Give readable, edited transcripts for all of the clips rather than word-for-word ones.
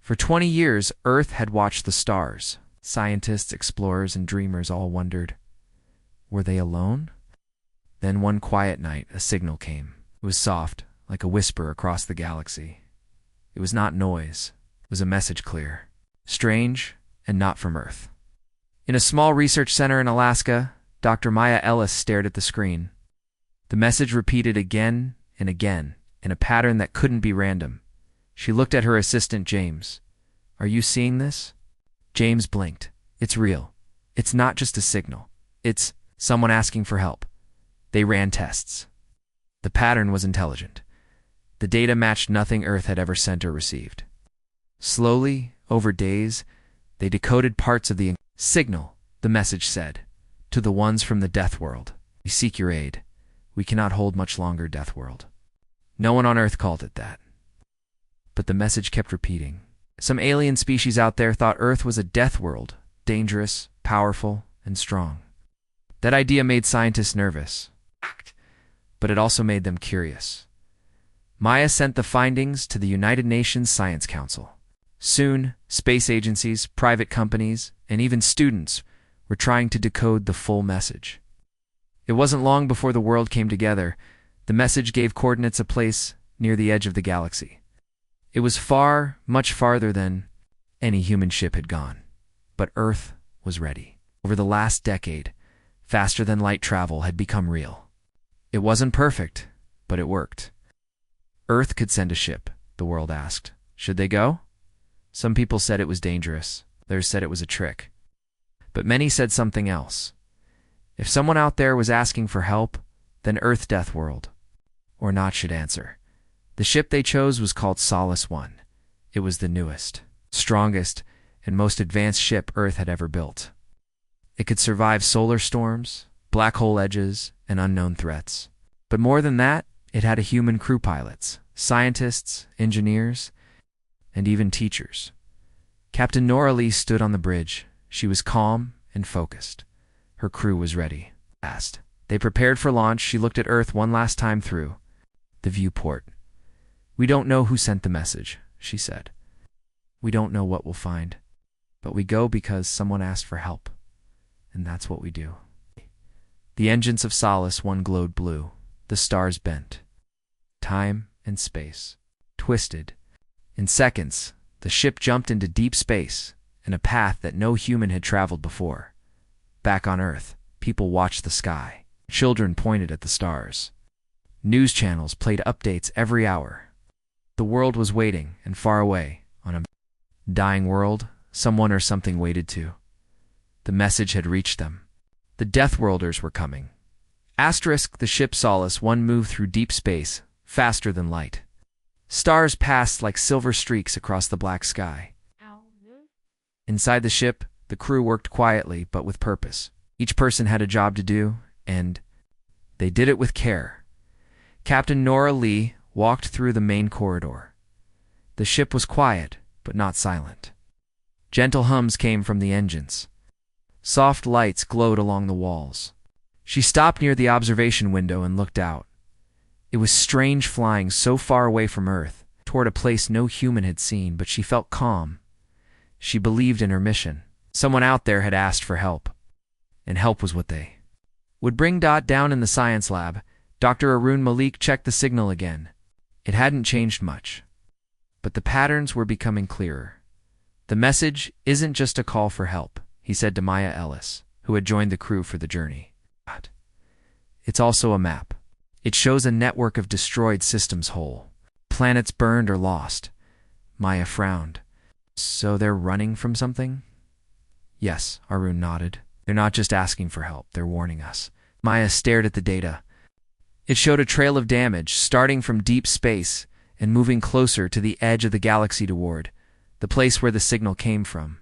For 20 years, Earth had watched the stars. Scientists, explorers, and dreamers all wondered, were they alone? Then one quiet night, a signal came. It was soft, like a whisper across the galaxy. It was not noise. It was a message clear, strange, and not from Earth. In a small research center in Alaska, Dr. Maya Ellis stared at the screen. The message repeated again and again, in a pattern that couldn't be random. She looked at her assistant, James. "Are you seeing this?" James blinked. "It's real. It's not just a signal. It's someone asking for help." They ran tests. The pattern was intelligent. The data matched nothing Earth had ever sent or received. Slowly, over days, they decoded parts of the signal. The message said, "To the ones from the Death World, we seek your aid. We cannot hold much longer, Death World." No one on Earth called it that. But the message kept repeating. Some alien species out there thought Earth was a death world, dangerous, powerful, and strong. That idea made scientists nervous, but it also made them curious. Maya sent the findings to the United Nations Science Council. Soon, space agencies, private companies, and even students were trying to decode the full message. It wasn't long before the world came together. The message gave coordinates a place near the edge of the galaxy. It was far, much farther than any human ship had gone. But Earth was ready. Over the last decade, faster-than-light travel had become real. It wasn't perfect, but it worked. Earth could send a ship, the world asked. Should they go? Some people said it was dangerous. Others said it was a trick. But many said something else. If someone out there was asking for help, then Earth Death World, or not, should answer. The ship they chose was called Solace 1. It was the newest, strongest, and most advanced ship Earth had ever built. It could survive solar storms, black hole edges, and unknown threats. But more than that, it had a human crew: pilots, scientists, engineers, and even teachers. Captain Nora Lee stood on the bridge. She was calm and focused. Her crew was ready. Fast. They prepared for launch. She looked at Earth one last time through the viewport. "We don't know who sent the message," she said. "We don't know what we'll find. But we go because someone asked for help. And that's what we do." The engines of Solace 1 glowed blue. The stars bent. Time and space twisted. In seconds, the ship jumped into deep space, in a path that no human had traveled before. Back on Earth, people watched the sky. Children pointed at the stars. News channels played updates every hour. The world was waiting, and far away, on a dying world, someone or something waited too. The message had reached them. The Death Worlders were coming. The ship Solace 1 moved through deep space, faster than light. Stars passed like silver streaks across the black sky. Inside the ship, the crew worked quietly but with purpose. Each person had a job to do, and they did it with care. Captain Nora Lee walked through the main corridor. The ship was quiet, but not silent. Gentle hums came from the engines. Soft lights glowed along the walls. She stopped near the observation window and looked out. It was strange flying so far away from Earth, toward a place no human had seen, but she felt calm. She believed in her mission. Someone out there had asked for help, and help was what they would bring. Down in the science lab, Dr. Arun Malik checked the signal again. It hadn't changed much, but the patterns were becoming clearer. "The message isn't just a call for help," he said to Maya Ellis, who had joined the crew for the journey. "It's also a map. It shows a network of destroyed systems whole. Planets burned or lost." Maya frowned. "So they're running from something?" "Yes," Arun nodded. "They're not just asking for help, they're warning us." Maya stared at the data. It showed a trail of damage, starting from deep space and moving closer to the edge of the galaxy toward the place where the signal came from.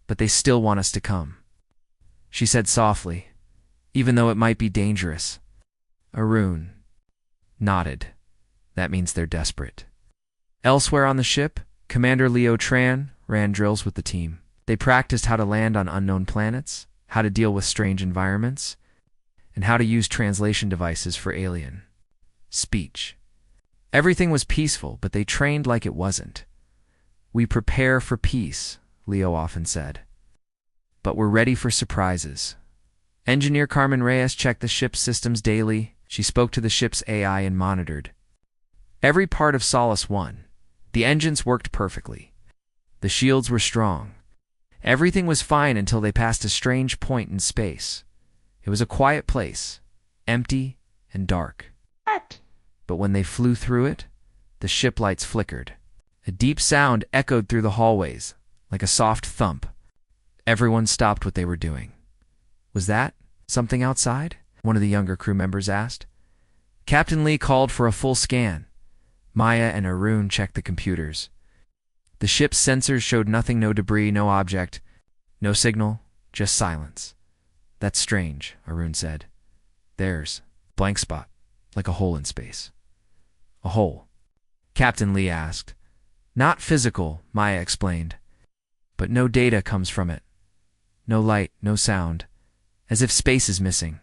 "But they still want us to come," she said softly, "even though it might be dangerous." Arun nodded. "That means they're desperate." Elsewhere on the ship, Commander Leo Tran ran drills with the team. They practiced how to land on unknown planets, how to deal with strange environments, and how to use translation devices for alien speech. Everything was peaceful, but they trained like it wasn't. We prepare for peace, Leo often said. But we're ready for surprises. Engineer Carmen Reyes checked the ship's systems daily. She spoke to the ship's AI and monitored every part of Solace 1. The engines worked perfectly. The shields were strong. Everything was fine until they passed a strange point in space. It was a quiet place, empty and dark. What? But when they flew through it, the ship lights flickered. A deep sound echoed through the hallways, like a soft thump. Everyone stopped what they were doing. Was that something outside? One of the younger crew members asked. Captain Lee called for a full scan. Maya and Arun checked the computers. The ship's sensors showed nothing, no debris, no object, no signal, just silence. That's strange, Arun said. There's blank spot, like a hole in space. A hole? Captain Lee asked. Not physical, Maya explained. But no data comes from it. No light, no sound, as if space is missing.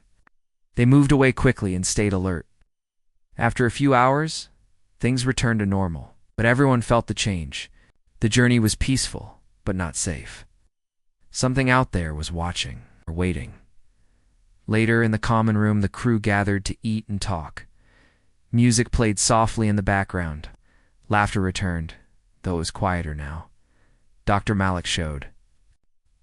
They moved away quickly and stayed alert. After a few hours, things returned to normal, but everyone felt the change. The journey was peaceful, but not safe. Something out there was watching, or waiting. Later, in the common room, the crew gathered to eat and talk. Music played softly in the background. Laughter returned, though it was quieter now. Dr. Malik showed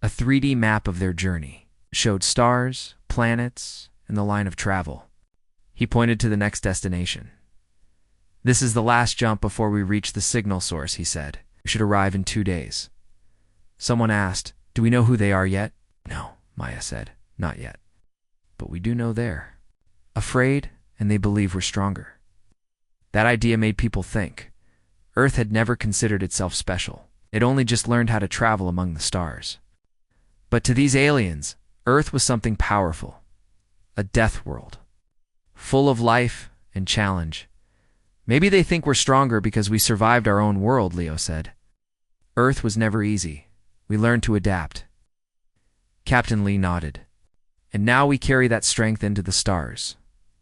a 3D map of their journey. It showed stars, planets, and the line of travel. He pointed to the next destination. This is the last jump before we reach the signal source, he said. We should arrive in 2 days. Someone asked, do we know who they are yet? No, Maya said, not yet. But we do know they're afraid, and they believe we're stronger. That idea made people think. Earth had never considered itself special. It only just learned how to travel among the stars. But to these aliens, Earth was something powerful. A death world. Full of life and challenge. Maybe they think we're stronger because we survived our own world, Leo said. Earth was never easy. We learned to adapt. Captain Lee nodded. And now we carry that strength into the stars.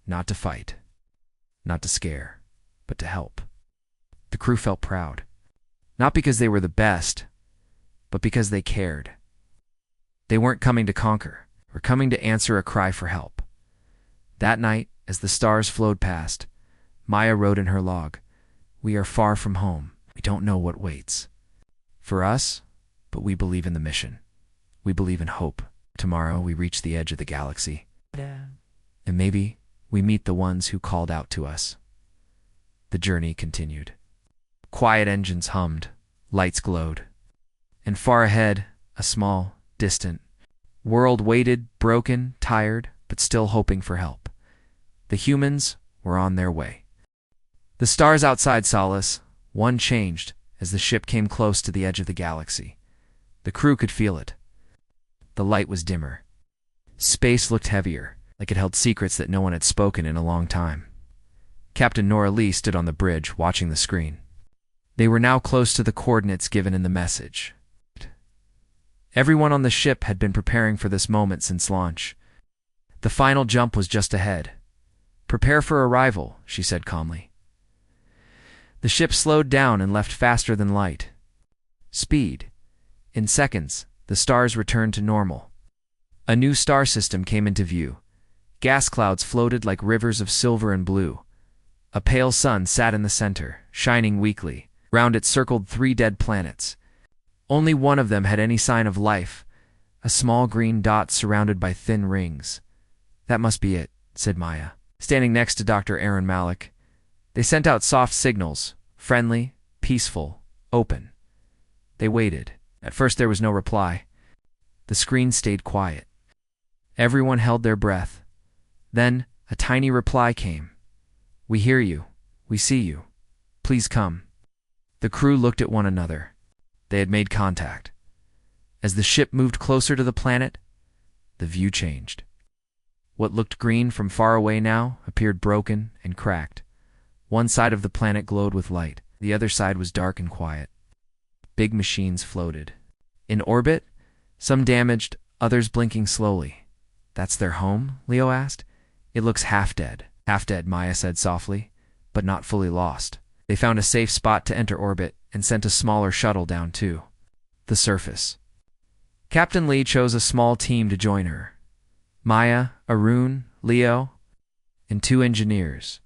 Not to fight. Not to scare. But to help. The crew felt proud. Not because they were the best, but because they cared. They weren't coming to conquer. They were coming to answer a cry for help. That night, as the stars flowed past, Maya wrote in her log, we are far from home. We don't know what waits for us, but we believe in the mission. We believe in hope. Tomorrow we reach the edge of the galaxy. And maybe we meet the ones who called out to us. The journey continued. Quiet engines hummed, lights glowed. And far ahead, a small, distant world waited, broken, tired, but still hoping for help. The humans were on their way. The stars outside Solace, one changed as the ship came close to the edge of the galaxy. The crew could feel it. The light was dimmer. Space looked heavier, like it held secrets that no one had spoken in a long time. Captain Nora Lee stood on the bridge, watching the screen. They were now close to the coordinates given in the message. Everyone on the ship had been preparing for this moment since launch. The final jump was just ahead. Prepare for arrival, she said calmly. The ship slowed down and left faster than light. Speed. In seconds, the stars returned to normal. A new star system came into view. Gas clouds floated like rivers of silver and blue. A pale sun sat in the center, shining weakly. Round it circled 3 dead planets. Only one of them had any sign of life, a small green dot surrounded by thin rings. That must be it, said Maya, standing next to Dr. Aaron Malik. They sent out soft signals, friendly, peaceful, open. They waited. At first there was no reply. The screen stayed quiet. Everyone held their breath. Then a tiny reply came. We hear you. We see you. Please come. The crew looked at one another. They had made contact. As the ship moved closer to the planet, the view changed. What looked green from far away now appeared broken and cracked. One side of the planet glowed with light. The other side was dark and quiet. Big machines floated. In orbit, some damaged, others blinking slowly. That's their home? Leo asked. It looks half dead. Half dead, Maya said softly, but not fully lost. They found a safe spot to enter orbit, and sent a smaller shuttle down to the surface. Captain Lee chose a small team to join her. Maya, Arun, Leo, and 2 engineers.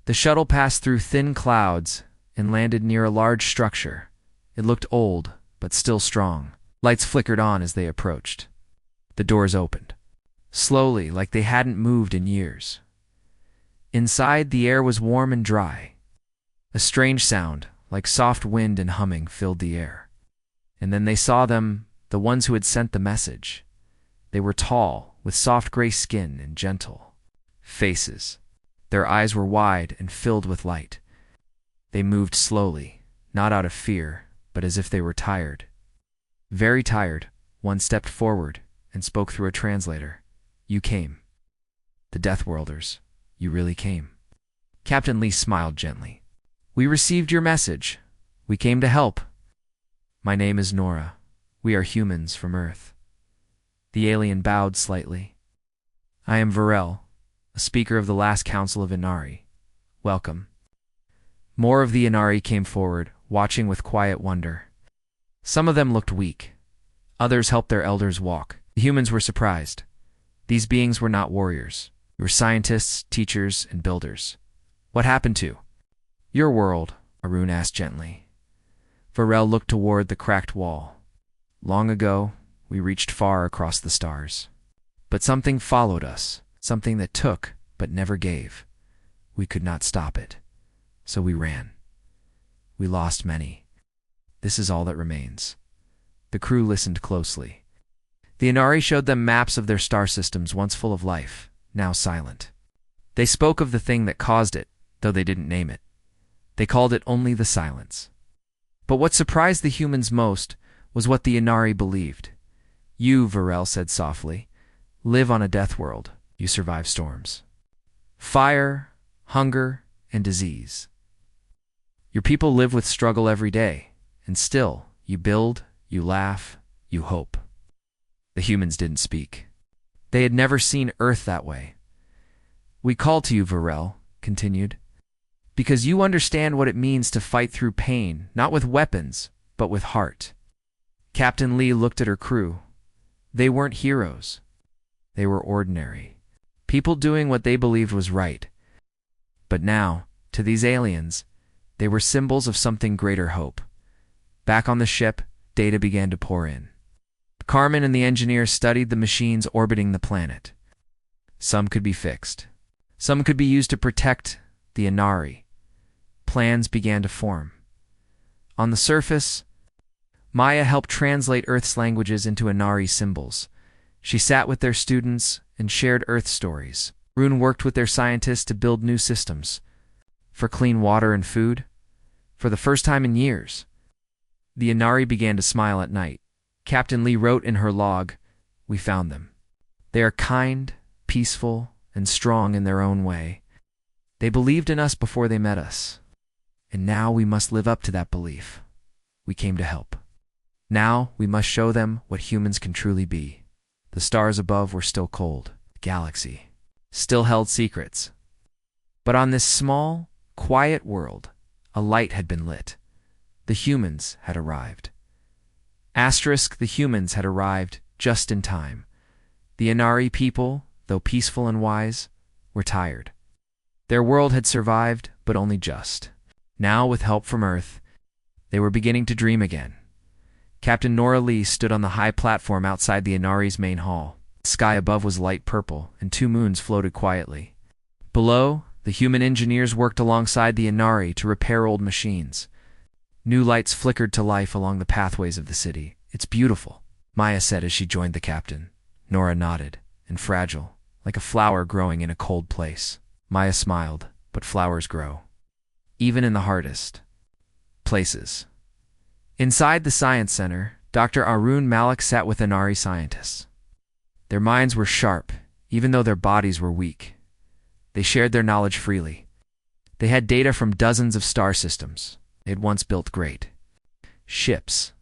The shuttle passed through thin clouds and landed near a large structure. It looked old, but still strong. Lights flickered on as they approached. The doors opened, slowly, like they hadn't moved in years. Inside, the air was warm and dry. A strange sound, like soft wind and humming, filled the air. And then they saw them, the ones who had sent the message. They were tall, with soft gray skin and gentle faces. Their eyes were wide and filled with light. They moved slowly, not out of fear, but as if they were tired. Very tired, one stepped forward and spoke through a translator. "You came. The Deathworlders, you really came." Captain Lee smiled gently. "We received your message. We came to help. My name is Nora. We are humans from Earth." The alien bowed slightly. "I am Varel, a speaker of the last council of Inari. Welcome." More of the Inari came forward, watching with quiet wonder. Some of them looked weak. Others helped their elders walk. The humans were surprised. These beings were not warriors. They were scientists, teachers, and builders. "What happened to your world?" Arun asked gently. Varel looked toward the cracked wall. "Long ago, we reached far across the stars. But something followed us, something that took but never gave. We could not stop it. So we ran. We lost many. This is all that remains." The crew listened closely. The Inari showed them maps of their star systems, once full of life, now silent. They spoke of the thing that caused it, though they didn't name it. They called it only the silence. But what surprised the humans most was what the Inari believed. "You," Varel said softly, "live on a death world. You survive storms, fire, hunger, and disease. Your people live with struggle every day, and still, you build, you laugh, you hope." The humans didn't speak. They had never seen Earth that way. "We call to you," Varel continued, "because you understand what it means to fight through pain, not with weapons, but with heart." Captain Lee looked at her crew. They weren't heroes. They were ordinary. People doing what they believed was right. But now, to these aliens, they were symbols of something greater hope. Back on the ship, data began to pour in. Carmen and the engineers studied the machines orbiting the planet. Some could be fixed. Some could be used to protect the Inari. Plans began to form. On the surface, Maya helped translate Earth's languages into Inari symbols. She sat with their students and shared Earth stories. Rune worked with their scientists to build new systems. For clean water and food, for the first time in years. The Inari began to smile at night. Captain Lee wrote in her log, "We found them. They are kind, peaceful, and strong in their own way. They believed in us before they met us. And now we must live up to that belief. We came to help. Now we must show them what humans can truly be." The stars above were still cold. The galaxy still held secrets. But on this small, quiet world, a light had been lit. The humans had arrived. Asterisk, the humans had arrived just in time. The Inari people, though peaceful and wise, were tired. Their world had survived, but only just. Now, with help from Earth, they were beginning to dream again. Captain Nora Lee stood on the high platform outside the Inari's main hall. The sky above was light purple, and 2 moons floated quietly. Below, the human engineers worked alongside the Inari to repair old machines. New lights flickered to life along the pathways of the city. "It's beautiful," Maya said as she joined the captain. Nora nodded, and fragile, like a flower growing in a cold place. Maya smiled, but flowers grow, even in the hardest places. Inside the Science Center, Dr. Arun Malik sat with Inari scientists. Their minds were sharp, even though their bodies were weak. They shared their knowledge freely. They had data from dozens of star systems. They had once built great ships.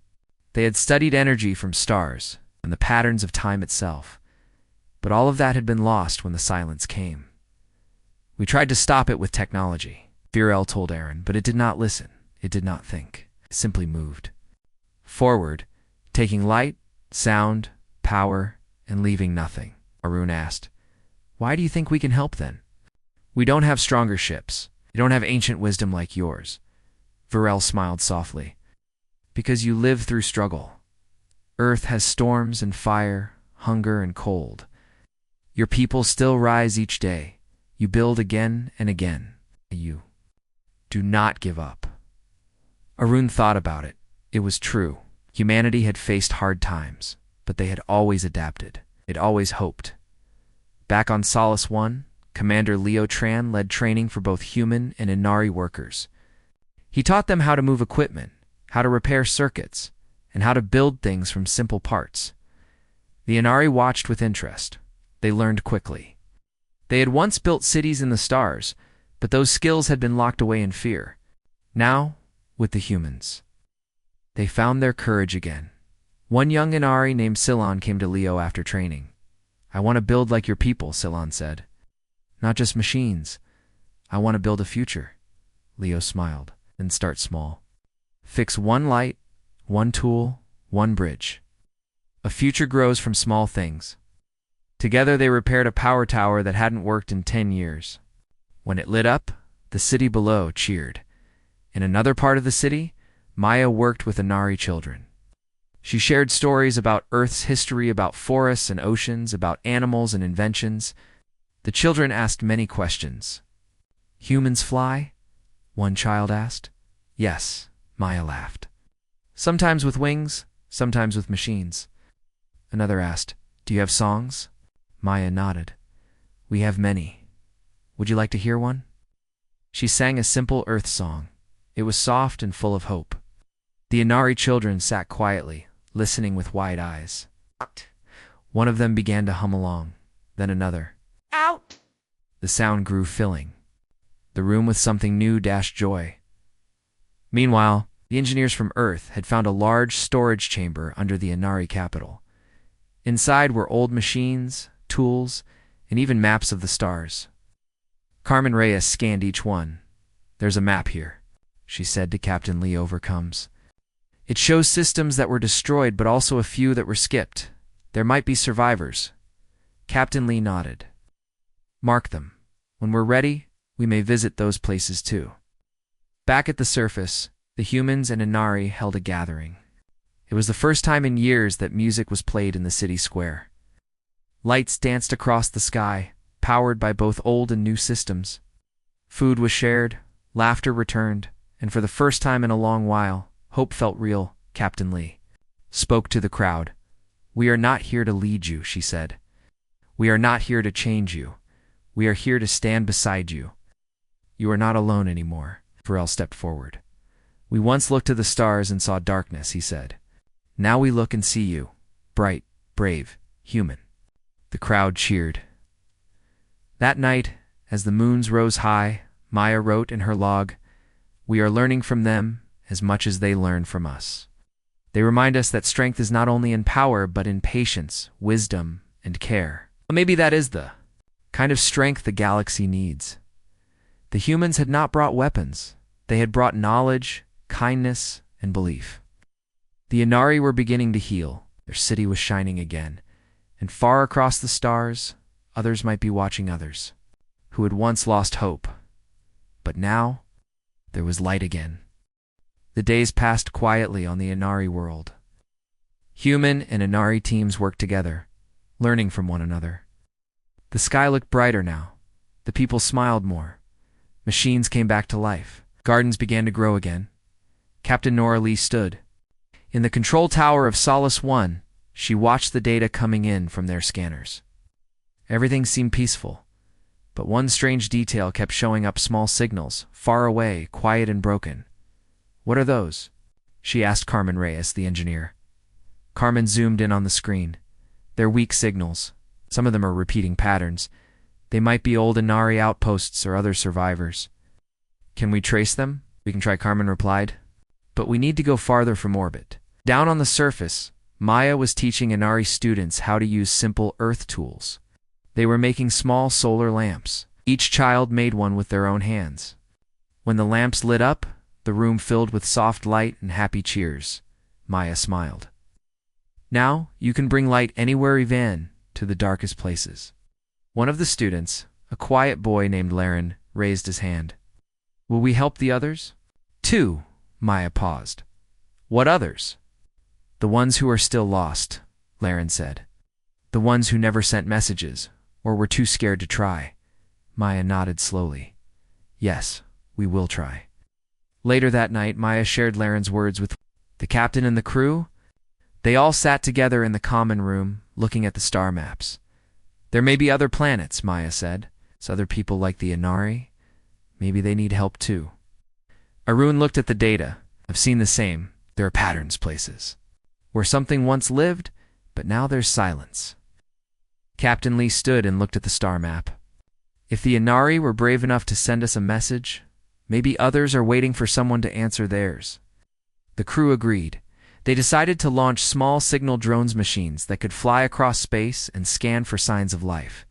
They had studied energy from stars and the patterns of time itself. But all of that had been lost when the silence came. "We tried to stop it with technology," Virel told Aaron, "but it did not listen. It did not think. simply moved. Forward, taking light, sound, power, and leaving nothing. Arun asked, "Why do you think we can help then?" "We don't have stronger ships. You don't have ancient wisdom like yours." Varel smiled softly. "Because you live through struggle. Earth has storms and fire, hunger and cold. Your people still rise each day. You build again and again. You do not give up." Arun thought about it. It was true. Humanity had faced hard times, but they had always adapted. It always hoped. Back on Solace 1, Commander Leo Tran led training for both human and Inari workers. He taught them how to move equipment, how to repair circuits, and how to build things from simple parts. The Inari watched with interest. They learned quickly. They had once built cities in the stars, but those skills had been locked away in fear. Now, with the humans, they found their courage again. One young Inari named Silon came to Leo after training. "I want to build like your people," Silon said. "Not just machines. I want to build a future." Leo smiled. "Then start small. Fix one light, one tool, one bridge. A future grows from small things." Together they repaired a power tower that hadn't worked in 10 years. When it lit up, the city below cheered. In another part of the city, Maya worked with Inari children. She shared stories about Earth's history, about forests and oceans, about animals and inventions. The children asked many questions. "Humans fly?" one child asked. "Yes," Maya laughed. "Sometimes with wings, sometimes with machines." Another asked, "Do you have songs?" Maya nodded. "We have many. Would you like to hear one?" She sang a simple Earth song. It was soft and full of hope. The Inari children sat quietly, listening with wide eyes. One of them began to hum along, then another. "Out!" The sound grew, filling the room with something new dash joy. Meanwhile, the engineers from Earth had found a large storage chamber under the Inari capital. Inside were old machines, tools, and even maps of the stars. Carmen Reyes scanned each one. "There's a map here," she said to Captain Lee Overcomes. "It shows systems that were destroyed, but also a few that were skipped. There might be survivors." Captain Lee nodded. "Mark them. When we're ready, we may visit those places too." Back at the surface, the humans and Inari held a gathering. It was the first time in years that music was played in the city square. Lights danced across the sky, powered by both old and new systems. Food was shared, laughter returned, and for the first time in a long while, hope felt real. Captain Lee spoke to the crowd. "We are not here to lead you," she said. "We are not here to change you. We are here to stand beside you. You are not alone anymore." Varel stepped forward. "We once looked to the stars and saw darkness," he said. "Now we look and see you, bright, brave, human." The crowd cheered. That night, as the moons rose high, Maya wrote in her log, "We are learning from them as much as they learn from us." They remind us that strength is not only in power, but in patience, wisdom, and care. Maybe that is the kind of strength the galaxy needs. The humans had not brought weapons. They had brought knowledge, kindness, and belief. The Inari were beginning to heal. Their city was shining again. And far across the stars, others might be watching others who had once lost hope. But now, there was light again. The days passed quietly on the Inari world. Human and Inari teams worked together, learning from one another. The sky looked brighter now. The people smiled more. Machines came back to life. Gardens began to grow again. Captain Nora Lee stood. In the control tower of Solace 1, she watched the data coming in from their scanners. Everything seemed peaceful, but one strange detail kept showing up: small signals, far away, quiet and broken. "What are those?" she asked Carmen Reyes, the engineer. Carmen zoomed in on the screen. "They're weak signals. Some of them are repeating patterns. They might be old Inari outposts or other survivors." "Can we trace them?" "We can try," Carmen replied. "But we need to go farther from orbit." Down on the surface, Maya was teaching Inari students how to use simple Earth tools. They were making small solar lamps. Each child made one with their own hands. When the lamps lit up, the room filled with soft light and happy cheers. Maya smiled. Now, you can bring light anywhere, Ivan, to the darkest places. One of the students, a quiet boy named Laren, raised his hand. Will we help the others? 2, Maya paused. What others? The ones who are still lost, Laren said. The ones who never sent messages, or were too scared to try. Maya nodded slowly. Yes, we will try. Later that night, Maya shared Laren's words with the captain and the crew. They all sat together in the common room, looking at the star maps. There may be other planets, Maya said. It's other people like the Inari. Maybe they need help too. Arun looked at the data. I've seen the same. There are patterns places where something once lived, but now there's silence. Captain Lee stood and looked at the star map. If the Inari were brave enough to send us a message, maybe others are waiting for someone to answer theirs. The crew agreed. They decided to launch small signal drones machines that could fly across space and scan for signs of life.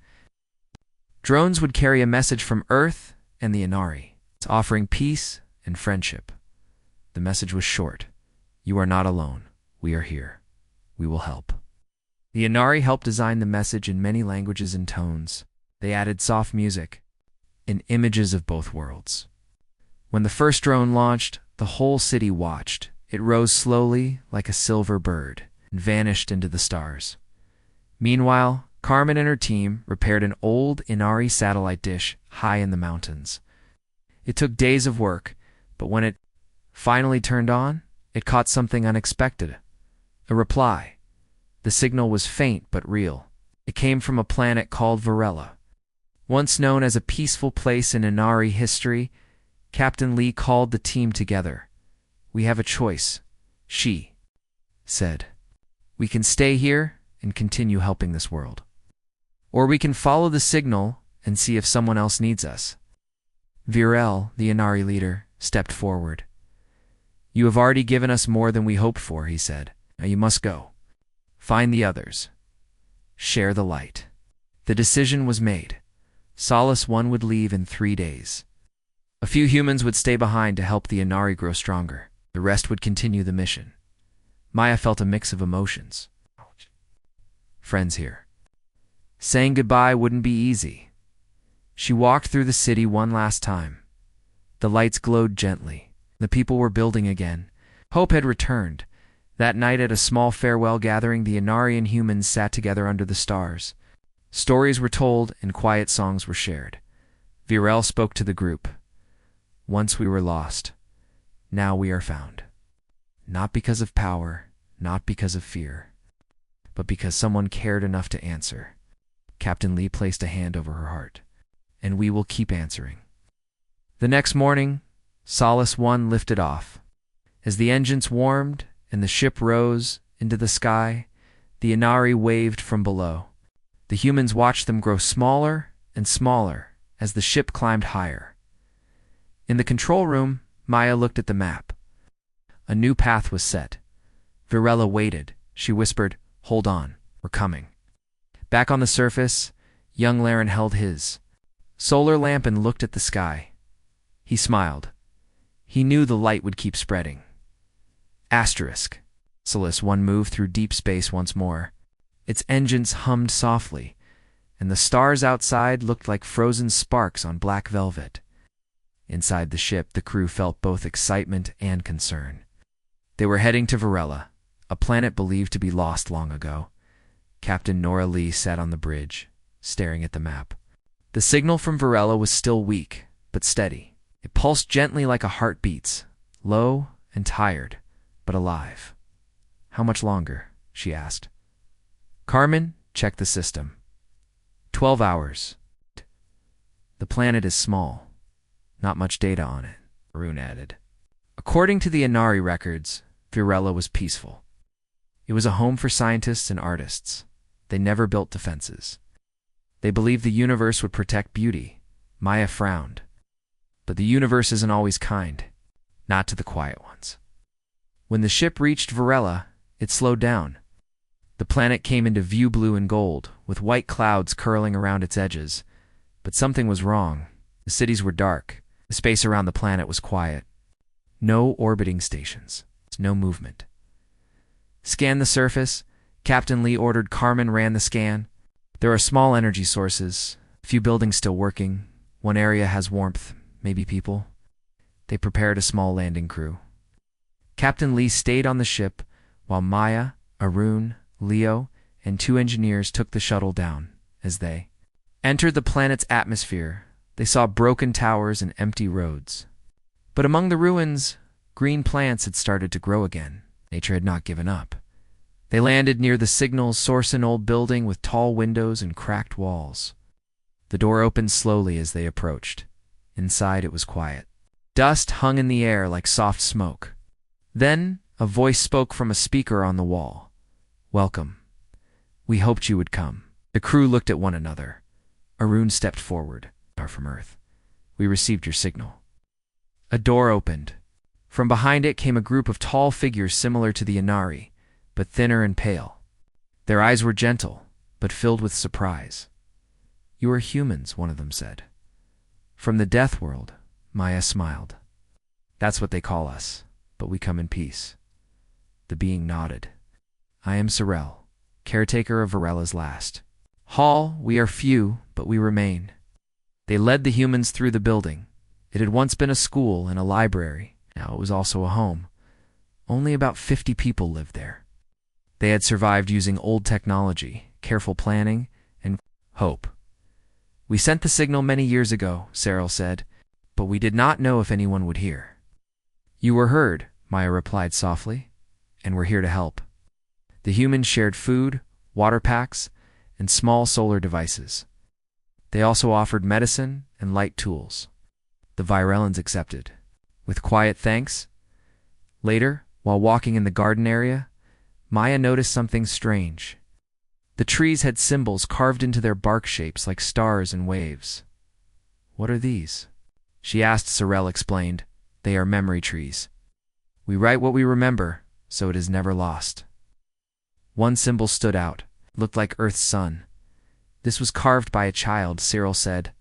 Drones would carry a message from Earth and the Inari, offering peace and friendship. The message was short. You are not alone. We are here. We will help. The Inari helped design the message in many languages and tones. They added soft music and images of both worlds. When the first drone launched, the whole city watched. It rose slowly like a silver bird and vanished into the stars. Meanwhile, Carmen and her team repaired an old Inari satellite dish high in the mountains. It took days of work, but when it finally turned on, it caught something unexpected. A reply. The signal was faint but real. It came from a planet called Varela. Once known as a peaceful place in Inari history, Captain Lee called the team together. We have a choice, she said. We can stay here and continue helping this world. Or we can follow the signal and see if someone else needs us. Virel, the Inari leader, stepped forward. You have already given us more than we hoped for, he said. Now you must go. Find the others. Share the light. The decision was made. Solace One would leave in 3 days. A few humans would stay behind to help the Inari grow stronger. The rest would continue the mission. Maya felt a mix of emotions. Friends here. Saying goodbye wouldn't be easy. She walked through the city one last time. The lights glowed gently. The people were building again. Hope had returned. That night at a small farewell gathering, the Inarian humans sat together under the stars. Stories were told and quiet songs were shared. Virel spoke to the group. Once we were lost. Now we are found. Not because of power, not because of fear, but because someone cared enough to answer. Captain Lee placed a hand over her heart. And we will keep answering. The next morning, Solace One lifted off. As the engines warmed and the ship rose into the sky, the Inari waved from below. The humans watched them grow smaller and smaller as the ship climbed higher. In the control room, Maya looked at the map. A new path was set. Virela waited. She whispered, "Hold on, we're coming." Back on the surface, young Laren held his solar lamp and looked at the sky. He smiled. He knew the light would keep spreading. Asterisk. Solace One moved through deep space once more. Its engines hummed softly, and the stars outside looked like frozen sparks on black velvet. Inside the ship, the crew felt both excitement and concern. They were heading to Varela, a planet believed to be lost long ago. Captain Nora Lee sat on the bridge, staring at the map. The signal from Varela was still weak, but steady. It pulsed gently like a heart beats, low and tired, but alive. How much longer? She asked. Carmen checked the system. 12 hours. The planet is small. Not much data on it, Arun added. According to the Inari records, Virela was peaceful. It was a home for scientists and artists. They never built defenses. They believed the universe would protect beauty. Maya frowned. But the universe isn't always kind, not to the quiet ones. When the ship reached Varela, it slowed down. The planet came into view blue and gold, with white clouds curling around its edges. But something was wrong. The cities were dark. The space around the planet was quiet. No orbiting stations. No movement. Scan the surface. Captain Lee ordered. Carmen ran the scan. There are small energy sources. A few buildings still working. One area has warmth. Maybe people. They prepared a small landing crew. Captain Lee stayed on the ship while Maya, Arun, Leo, and 2 engineers took the shuttle down. As they entered the planet's atmosphere, they saw broken towers and empty roads. But among the ruins, green plants had started to grow again. Nature had not given up. They landed near the signal source, an old building with tall windows and cracked walls. The door opened slowly as they approached. Inside it was quiet. Dust hung in the air like soft smoke. Then a voice spoke from a speaker on the wall. "Welcome. We hoped you would come." The crew looked at one another. Arun stepped forward. "Are from Earth. We received your signal." A door opened. From behind it came a group of tall figures similar to the Inari, but thinner and pale. Their eyes were gentle, but filled with surprise. "You are humans," one of them said. "From the death world," Maya smiled. "That's what they call us, but we come in peace." The being nodded. "I am Sorel, caretaker of Varella's last hall. We are few, but we remain." They led the humans through the building. It had once been a school and a library. Now it was also a home. Only about 50 people lived there. They had survived using old technology, careful planning, and hope. "We sent the signal many years ago," Sorel said, "but we did not know if anyone would hear." "You were heard," Maya replied softly, "and we're here to help." The humans shared food, water packs, and small solar devices. They also offered medicine and light tools. The Virellans accepted, with quiet thanks. Later, while walking in the garden area, Maya noticed something strange. The trees had symbols carved into their bark shapes like stars and waves. "What are these?" she asked. Sorel explained. "They are memory trees. We write what we remember, so it is never lost." One symbol stood out, looked like Earth's sun. "This was carved by a child," Cyril said.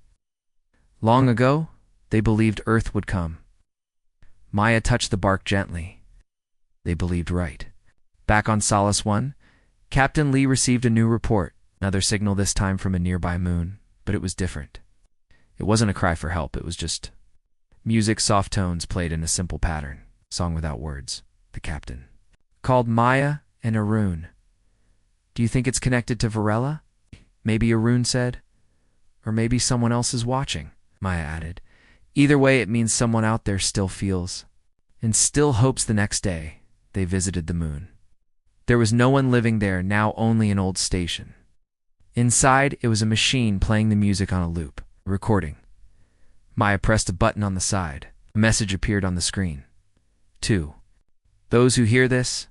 "Long ago, they believed Earth would come." Maya touched the bark gently. They believed right. Back on Solace 1, Captain Lee received a new report, another signal this time from a nearby moon, but it was different. It wasn't a cry for help, it was just music. Soft tones played in a simple pattern, song without words. The captain called Maya and Arun. "Do you think it's connected to Varella?" "Maybe," Arun said. "Or maybe someone else is watching," Maya added. "Either way, it means someone out there still feels and still hopes." The next day, they visited the moon. There was no one living there, now only an old station. Inside, it was a machine playing the music on a loop, recording. Maya pressed a button on the side. A message appeared on the screen. "To those who hear this,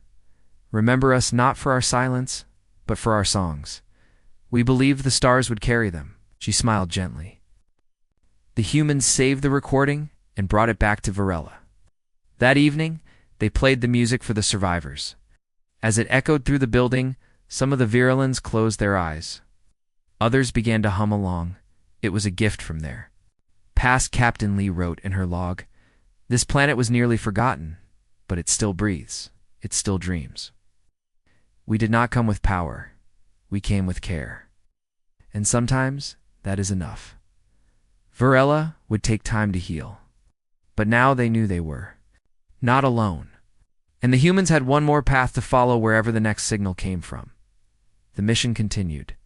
remember us not for our silence, but for our songs. We believed the stars would carry them." She smiled gently. The humans saved the recording and brought it back to Varella. That evening, they played the music for the survivors. As it echoed through the building, some of the Virellans closed their eyes. Others began to hum along. It was a gift from there. Past Captain Lee wrote in her log, "This planet was nearly forgotten, but it still breathes. It still dreams. We did not come with power. We came with care. And sometimes that is enough." Varella would take time to heal. But now they knew they were not alone. And the humans had one more path to follow wherever the next signal came from. The mission continued.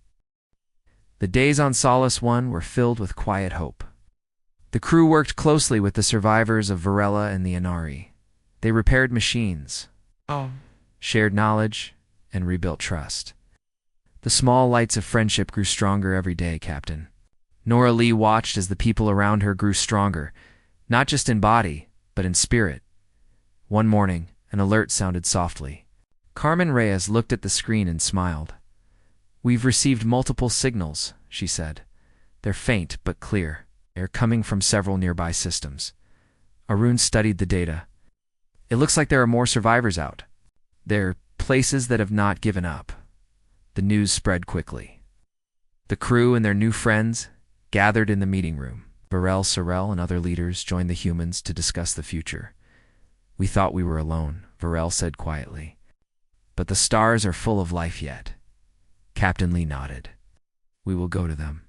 The days on Solace 1 were filled with quiet hope. The crew worked closely with the survivors of Varella and the Inari. They repaired machines, shared knowledge, and rebuilt trust. The small lights of friendship grew stronger every day, Captain. Nora Lee watched as the people around her grew stronger, not just in body, but in spirit. One morning, an alert sounded softly. Carmen Reyes looked at the screen and smiled. "We've received multiple signals," she said. "They're faint but clear. They're coming from several nearby systems." Arun studied the data. "It looks like there are more survivors out. They're places that have not given up." The news spread quickly. The crew and their new friends gathered in the meeting room. Sorel and other leaders joined the humans to discuss the future. We thought we were alone, Varel said quietly. But the stars are full of life yet. Captain Lee nodded. We will go to them.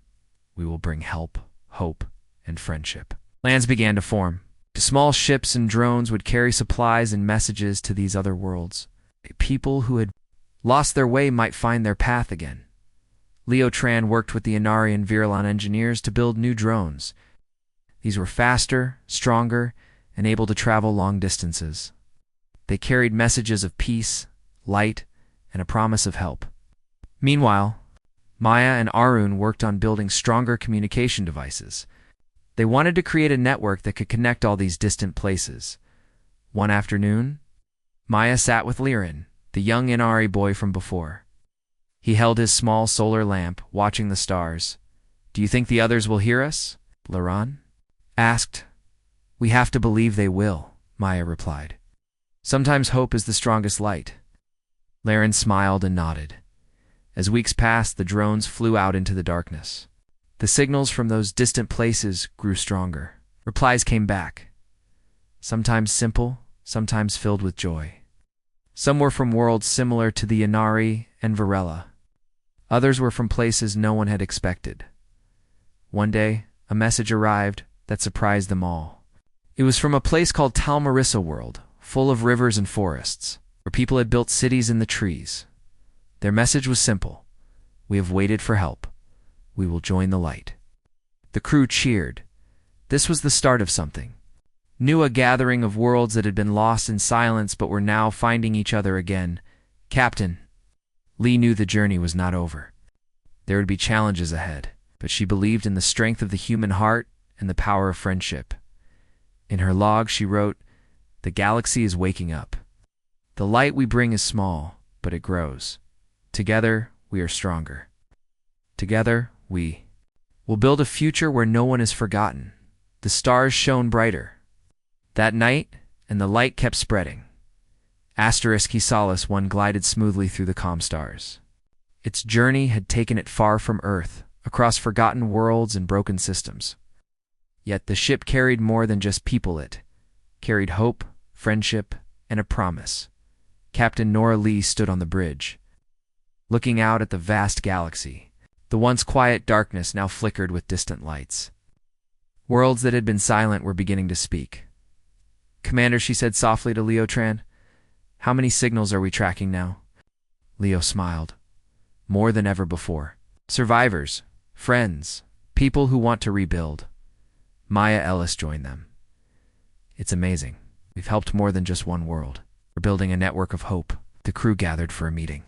We will bring help, hope, and friendship. Plans began to form. Small ships and drones would carry supplies and messages to these other worlds. People who had lost their way might find their path again. Leo Tran worked with the Inari and Virulon engineers to build new drones. These were faster, stronger, and able to travel long distances. They carried messages of peace, light, and a promise of help. Meanwhile, Maya and Arun worked on building stronger communication devices. They wanted to create a network that could connect all these distant places. One afternoon, Maya sat with Liren, the young Inari boy from before. He held his small solar lamp, watching the stars. Do you think the others will hear us? Liren asked. We have to believe they will, Maya replied. Sometimes hope is the strongest light. Liren smiled and nodded. As weeks passed, the drones flew out into the darkness. The signals from those distant places grew stronger. Replies came back. Sometimes simple, sometimes filled with joy. Some were from worlds similar to the Inari and Varela. Others were from places no one had expected. One day, a message arrived that surprised them all. It was from a place called Talmarissa World, full of rivers and forests, where people had built cities in the trees. Their message was simple. We have waited for help. We will join the light. The crew cheered. This was the start of something. New, a gathering of worlds that had been lost in silence but were now finding each other again. Captain. Lee knew the journey was not over. There would be challenges ahead, but she believed in the strength of the human heart and the power of friendship. In her log, she wrote, The galaxy is waking up. The light we bring is small, but it grows. Together, we are stronger. Together, we will build a future where no one is forgotten. The stars shone brighter that night, and the light kept spreading. Asterisk one glided smoothly through the calm stars. Its journey had taken it far from Earth, across forgotten worlds and broken systems. Yet the ship carried more than just people. It carried hope, friendship, and a promise. Captain Nora Lee stood on the bridge, looking out at the vast galaxy. The once quiet darkness now flickered with distant lights. Worlds that had been silent were beginning to speak. Commander, she said softly to Leo Tran, how many signals are we tracking now? Leo smiled. More than ever before. Survivors, friends, people who want to rebuild. Maya Ellis joined them. It's amazing. We've helped more than just one world. We're building a network of hope. The crew gathered for a meeting.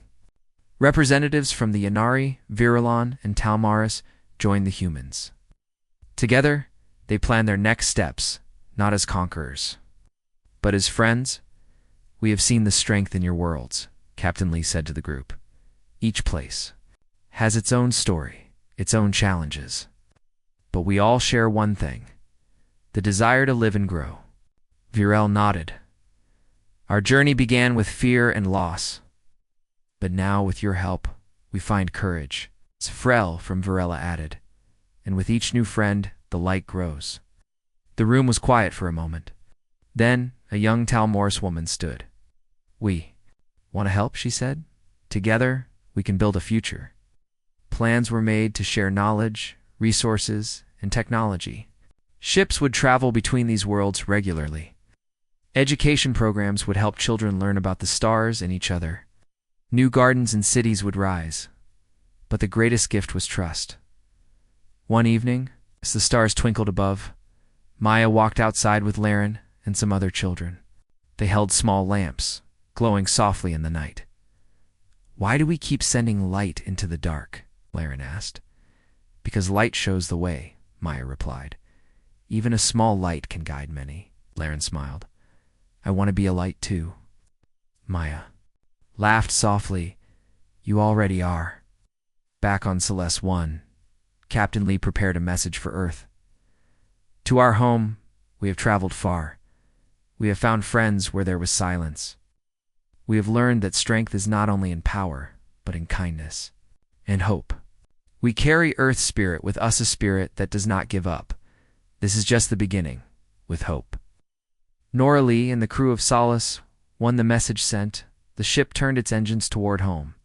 Representatives from the Inari, Virulon, and Talmaris joined the humans. Together, they planned their next steps, not as conquerors, but as friends. We have seen the strength in your worlds, Captain Lee said to the group. Each place has its own story, its own challenges. But we all share one thing, the desire to live and grow. Virel nodded. Our journey began with fear and loss. But now, with your help, we find courage. Frel from Varela added. And with each new friend, the light grows. The room was quiet for a moment. Then, a young Talmoris woman stood. We want to help, she said. Together, we can build a future. Plans were made to share knowledge, resources, and technology. Ships would travel between these worlds regularly. Education programs would help children learn about the stars and each other. New gardens and cities would rise. But the greatest gift was trust. One evening, as the stars twinkled above, Maya walked outside with Laren and some other children. They held small lamps, glowing softly in the night. Why do we keep sending light into the dark? Laren asked. Because light shows the way, Maya replied. Even a small light can guide many. Laren smiled. I want to be a light too. Maya laughed softly. You already are. Back on Celeste 1, Captain Lee prepared a message for Earth. To our home, we have traveled far. We have found friends where there was silence. We have learned that strength is not only in power, but in kindness and hope. We carry Earth's spirit with us, a spirit that does not give up. This is just the beginning, with hope. Nora Lee and the crew of Solace won the message sent. The ship turned its engines toward home.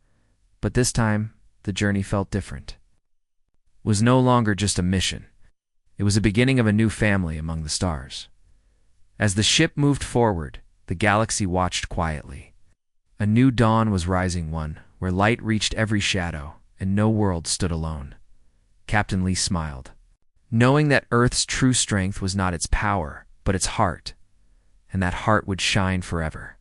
But this time, the journey felt different. It was no longer just a mission. It was the beginning of a new family among the stars. As the ship moved forward, the galaxy watched quietly. A new dawn was rising, one where light reached every shadow and no world stood alone. Captain Lee smiled, knowing that Earth's true strength was not its power, but its heart, and that heart would shine forever.